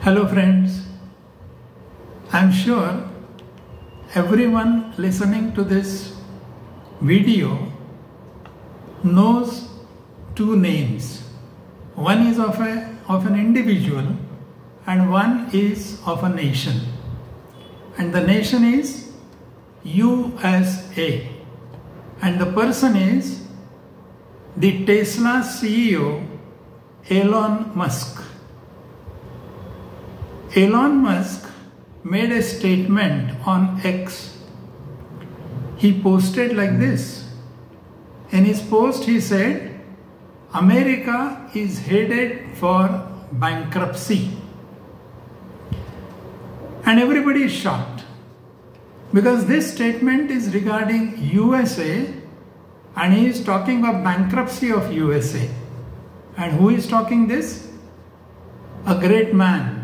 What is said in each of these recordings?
Hello friends, I'm sure everyone listening to this video knows two names. One is of an individual and one is of a nation. And the nation is USA. And the person is the Tesla CEO Elon Musk. Elon Musk made a statement on X. He posted like this. In his post he said, America is headed for bankruptcy. And everybody is shocked because this statement is regarding USA and he is talking of bankruptcy of USA. And who is talking this? A great man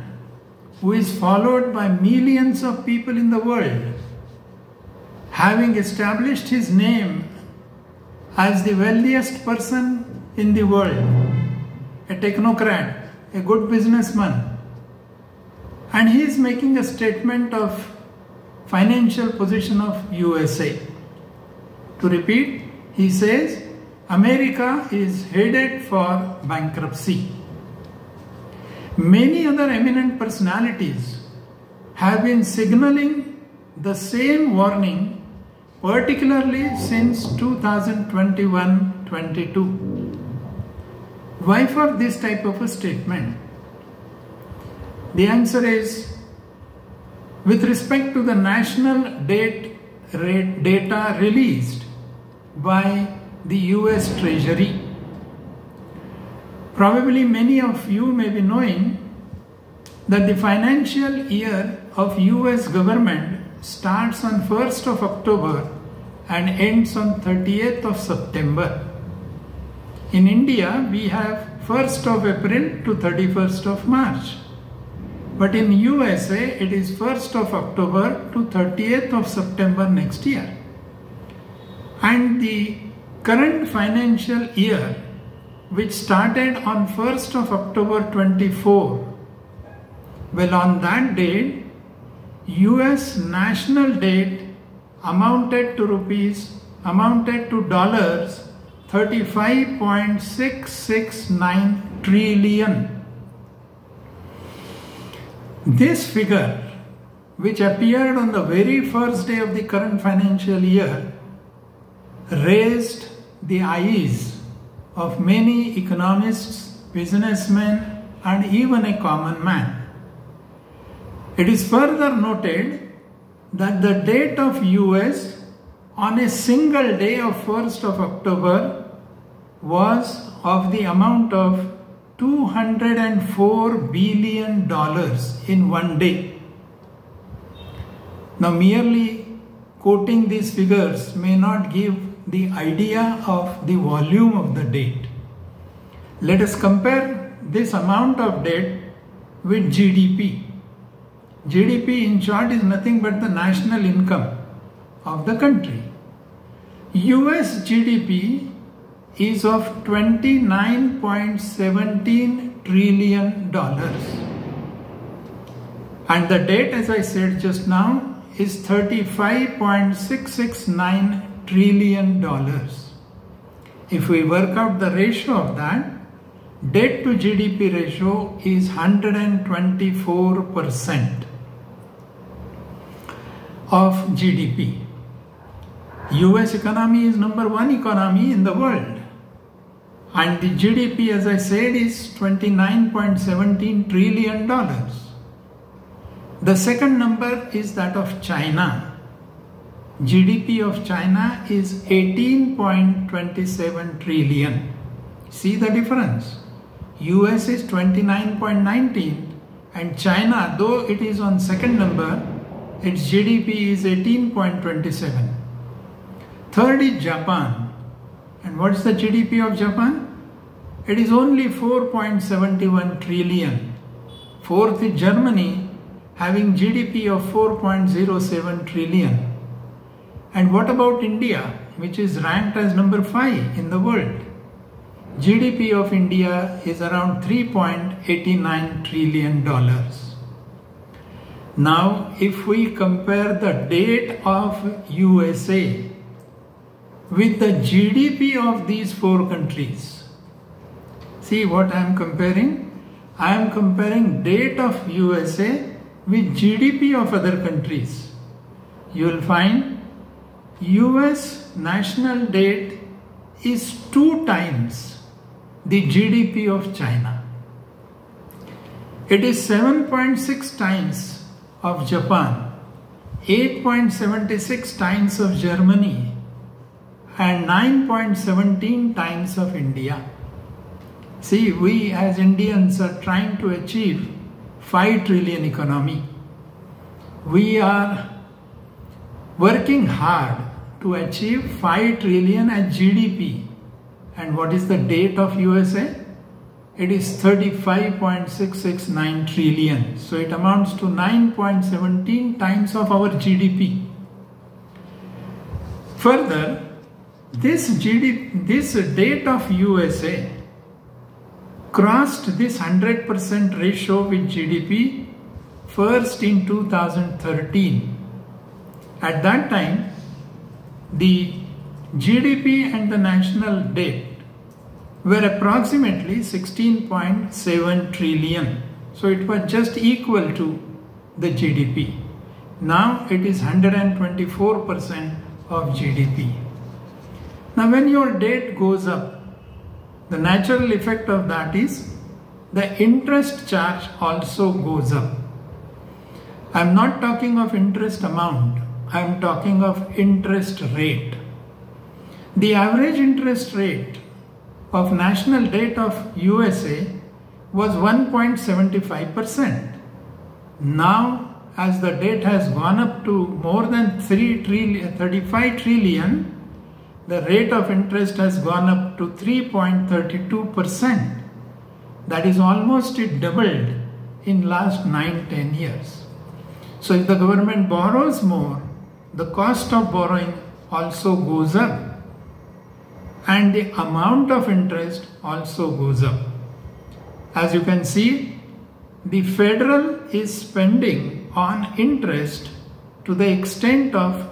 who is followed by millions of people in the world, having established his name as the wealthiest person in the world, a technocrat, a good businessman. And he is making a statement of financial position of USA. To repeat, he says, America is headed for bankruptcy. Many other eminent personalities have been signaling the same warning, particularly since 2021-22. Why for this type of a statement? The answer is, with respect to the national debt rate data released by the US Treasury. Probably many of you may be knowing that the financial year of US government starts on 1st of October and ends on 30th of September. In India, we have 1st of April to 31st of March. But in USA, it is 1st of October to 30th of September next year. And the current financial year, which started on 1st of October 24. Well, on that date, US national debt amounted to dollars 35.669 trillion. This figure, which appeared on the very first day of the current financial year, raised the eyes of many economists, businessmen, and even a common man. It is further noted that the debt of US on a single day of 1st of October was of the amount of $204 billion in one day. Now, merely quoting these figures may not give the idea of the volume of the debt. Let us compare this amount of debt with GDP. GDP in short is nothing but the national income of the country. US GDP is of $29.17 trillion. And the debt, as I said just now, is $35.669 trillion. If we work out the ratio of that, debt to GDP ratio is 124% of GDP. US economy is number one economy in the world. And the GDP, as I said, is $29.17 trillion. The second number is that of China. GDP of China is 18.27 trillion. See the difference. US is 29.19 and China, though it is on second number, its GDP is 18.27. Third is Japan. And what is the GDP of Japan? It is only 4.71 trillion. Fourth is Germany, having GDP of 4.07 trillion. And what about India, which is ranked as number 5 in the world? GDP of India is around $3.89 trillion. Now, if we compare the debt of USA with the GDP of these four countries, see what I am comparing? I am comparing debt of USA with GDP of other countries. You will find US national debt is 2 times the GDP of China. It is 7.6 times of Japan, 8.76 times of Germany, and 9.17 times of India. See, we as Indians are trying to achieve 5 trillion economy. We are working hard to achieve 5 trillion as GDP. And what is the debt of USA? It is 35.669 trillion. So it amounts to 9.17 times of our GDP. Further, this debt of USA crossed this 100% ratio with GDP first in 2013. At that time, the GDP and the national debt were approximately 16.7 trillion. So it was just equal to the GDP. Now it is 124% of GDP. Now when your debt goes up, the natural effect of that is the interest charge also goes up. I am not talking of interest amount, I am talking of interest rate. The average interest rate of national debt of USA was 1.75%. Now, as the debt has gone up to more than 35 trillion, the rate of interest has gone up to 3.32%. That is almost it doubled in last 9-10 years. So if the government borrows more, the cost of borrowing also goes up. And the amount of interest also goes up. As you can see, the federal is spending on interest to the extent of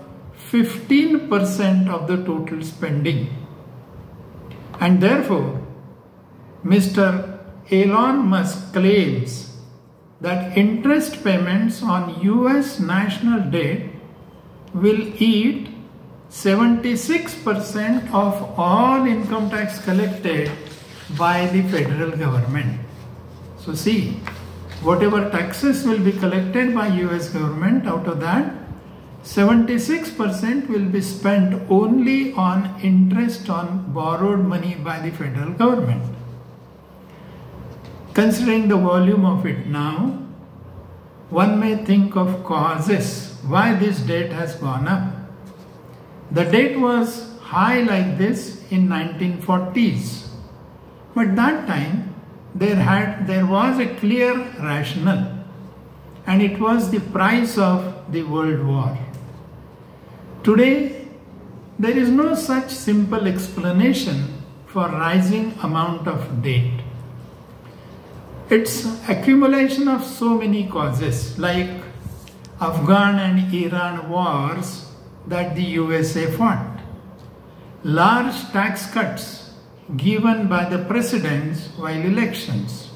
15% of the total spending. And therefore, Mr. Elon Musk claims that interest payments on US national debt will eat 76% of all income tax collected by the federal government. So see, whatever taxes will be collected by US government, out of that 76% will be spent only on interest on borrowed money by the federal government. Considering the volume of it now, one may think of causes why this debt has gone up. The debt was high like this in 1940s, but that time there was a clear rationale, and it was the price of the World War. Today, there is no such simple explanation for rising amount of debt. It's accumulation of so many causes, like Afghan and Iran wars that the USA fought, large tax cuts given by the presidents while elections,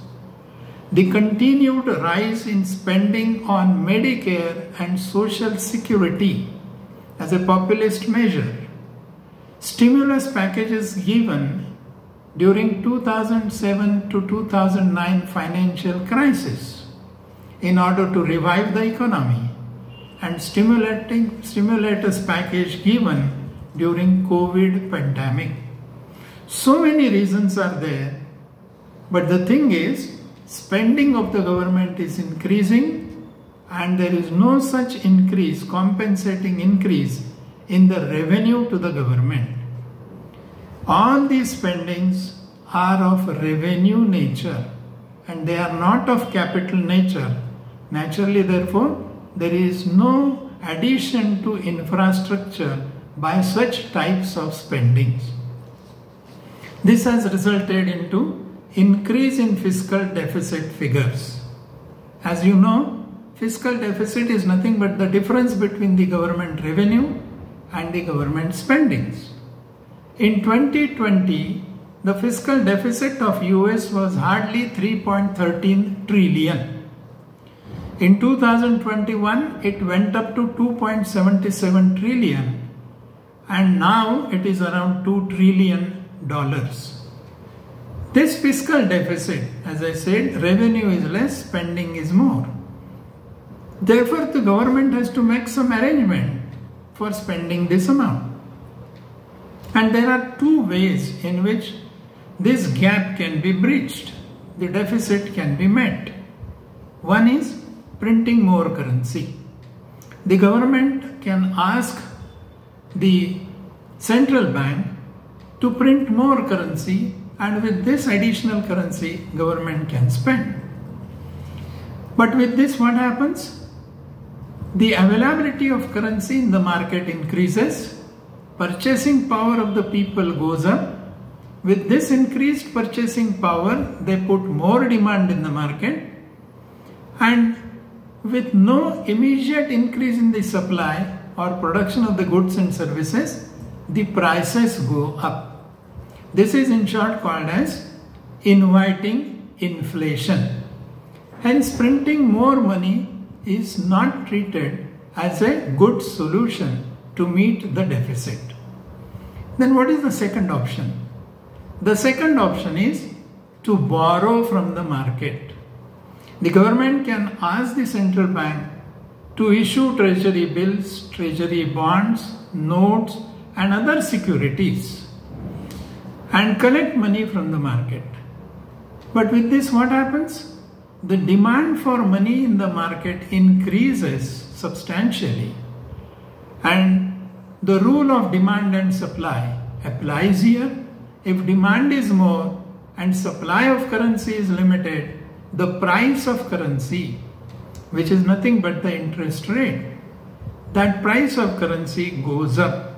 the continued rise in spending on Medicare and Social Security as a populist measure, stimulus packages given during 2007 to 2009 financial crisis in order to revive the economy, and stimulus package given during COVID pandemic. So many reasons are there, but the thing is, spending of the government is increasing and there is no such increase, compensating increase in the revenue to the government. All these spendings are of revenue nature and they are not of capital nature. Naturally, therefore, there is no addition to infrastructure by such types of spendings. This has resulted into increase in fiscal deficit figures. As you know, fiscal deficit is nothing but the difference between the government revenue and the government spendings. In 2020, the fiscal deficit of US was hardly 3.13 trillion. In 2021, it went up to 2.77 trillion, and now it is around $2 trillion. This fiscal deficit, as I said, revenue is less, spending is more. Therefore, the government has to make some arrangement for spending this amount. And there are two ways in which this gap can be breached. The deficit can be met. One is printing more currency. The government can ask the central bank to print more currency, and with this additional currency, government can spend. But with this, what happens? The availability of currency in the market increases, purchasing power of the people goes up. With this increased purchasing power, they put more demand in the market, and with no immediate increase in the supply or production of the goods and services, the prices go up. This is in short called as inviting inflation. Hence, printing more money is not treated as a good solution to meet the deficit. Then what is the second option? The second option is to borrow from the market. The government can ask the central bank to issue treasury bills, treasury bonds, notes and other securities and collect money from the market. But with this, what happens? The demand for money in the market increases substantially, and the rule of demand and supply applies here. If demand is more and supply of currency is limited, the price of currency, which is nothing but the interest rate, that price of currency goes up.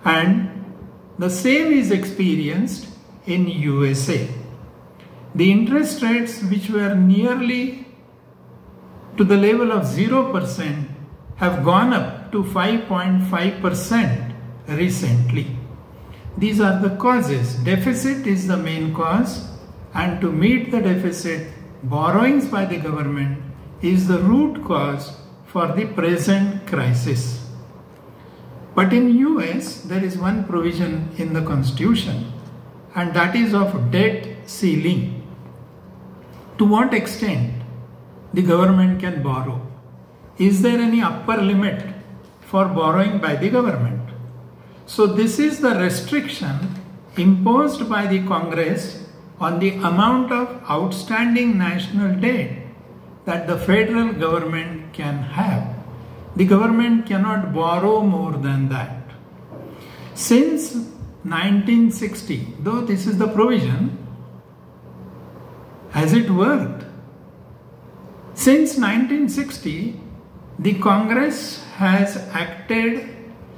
And the same is experienced in USA. The interest rates, which were nearly to the level of 0%, have gone up to 5.5% recently. These are the causes. Deficit is the main cause, and to meet the deficit, borrowings by the government is the root cause for the present crisis. But in US, there is one provision in the Constitution, and that is of debt ceiling. To what extent the government can borrow? Is there any upper limit for borrowing by the government? So this is the restriction imposed by the Congress on the amount of outstanding national debt that the federal government can have. The government cannot borrow more than that. Since 1960, though this is the provision, has it worked? Since 1960, the Congress has acted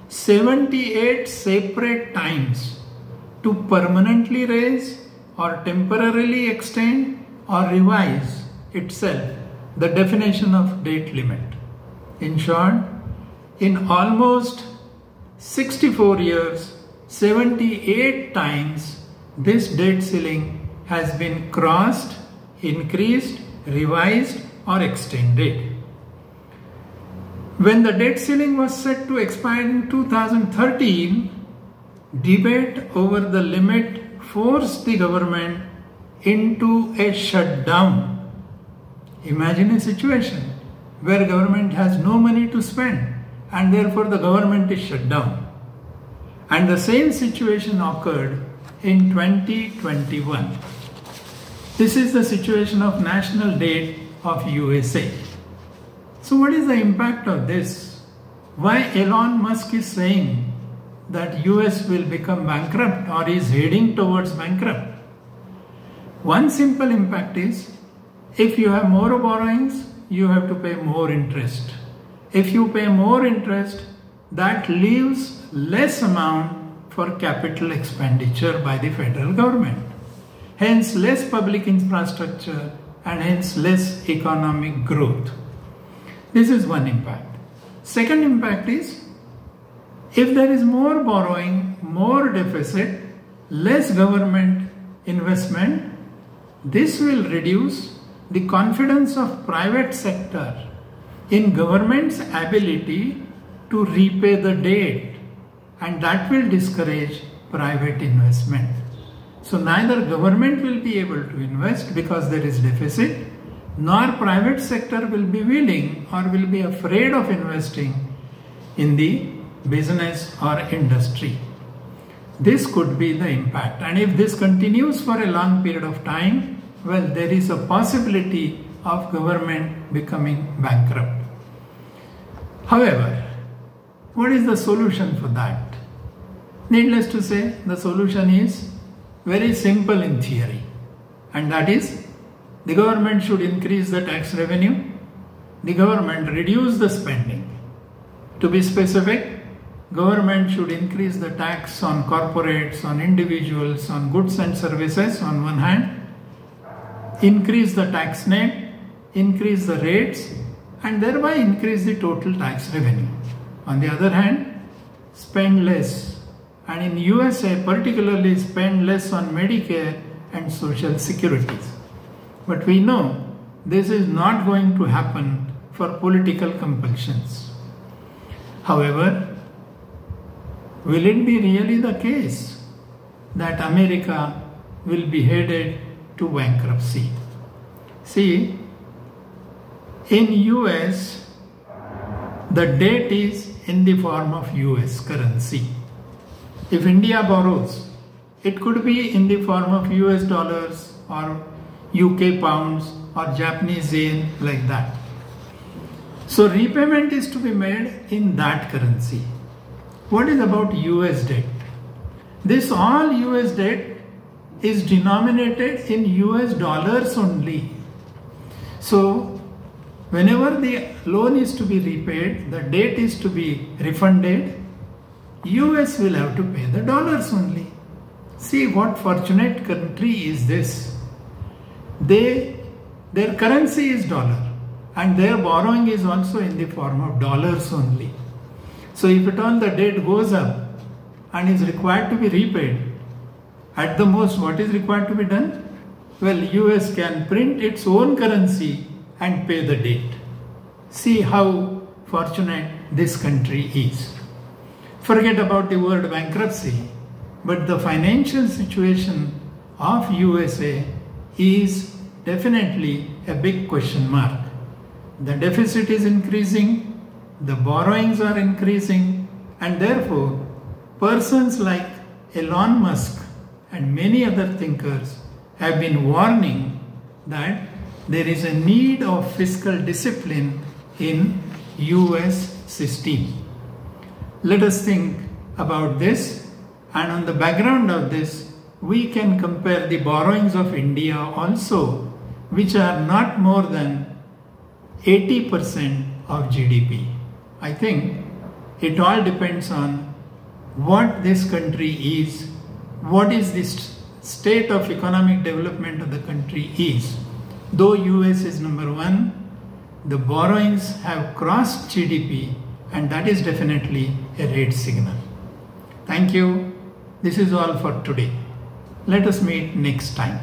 78 separate times to permanently raise or temporarily extend or revise itself the definition of debt limit. In short, in almost 64 years, 78 times this debt ceiling has been crossed, increased, revised or extended. When the debt ceiling was set to expire in 2013, debate over the limit forced the government into a shutdown. Imagine a situation where government has no money to spend and therefore the government is shut down. And the same situation occurred in 2021. This is the situation of national debt of USA. So what is the impact of this? Why Elon Musk is saying that US will become bankrupt or is heading towards bankrupt? One simple impact is, if you have more borrowings, you have to pay more interest. If you pay more interest, that leaves less amount for capital expenditure by the federal government. Hence less public infrastructure and hence less economic growth. This is one impact. Second impact is, if there is more borrowing, more deficit, less government investment, this will reduce the confidence of private sector in government's ability to repay the debt, and that will discourage private investment. So neither government will be able to invest because there is deficit, nor private sector will be willing or will be afraid of investing in the business or industry. This could be the impact, and if this continues for a long period of time, well, there is a possibility of government becoming bankrupt. However, what is the solution for that? Needless to say, the solution is very simple in theory, and that is, the government should increase the tax revenue, the government reduce the spending. To be specific, government should increase the tax on corporates, on individuals, on goods and services on one hand, increase the tax net, increase the rates, and thereby increase the total tax revenue. On the other hand, spend less, and in USA particularly spend less on Medicare and Social Securities. But we know this is not going to happen for political compulsions. However, will it be really the case that America will be headed to bankruptcy? See, in US, the debt is in the form of US currency. If India borrows, it could be in the form of US dollars or UK pounds or Japanese yen, like that. So repayment is to be made in that currency. What is about US debt? This all US debt is denominated in US dollars only. So whenever the loan is to be repaid, the debt is to be refunded, US will have to pay the dollars only. See what fortunate country is this. Their currency is dollar, and their borrowing is also in the form of dollars only. So if at all the debt goes up and is required to be repaid, at the most what is required to be done? Well, US can print its own currency and pay the debt. See how fortunate this country is. Forget about the word bankruptcy, but the financial situation of USA is definitely a big question mark. The deficit is increasing, the borrowings are increasing, and therefore persons like Elon Musk and many other thinkers have been warning that there is a need of fiscal discipline in US system. Let us think about this, and on the background of this, we can compare the borrowings of India also, which are not more than 80% of GDP. I think it all depends on what this country is, what is the state of economic development of the country is. Though US is number one, the borrowings have crossed GDP, and that is definitely a red signal. Thank you. This is all for today. Let us meet next time.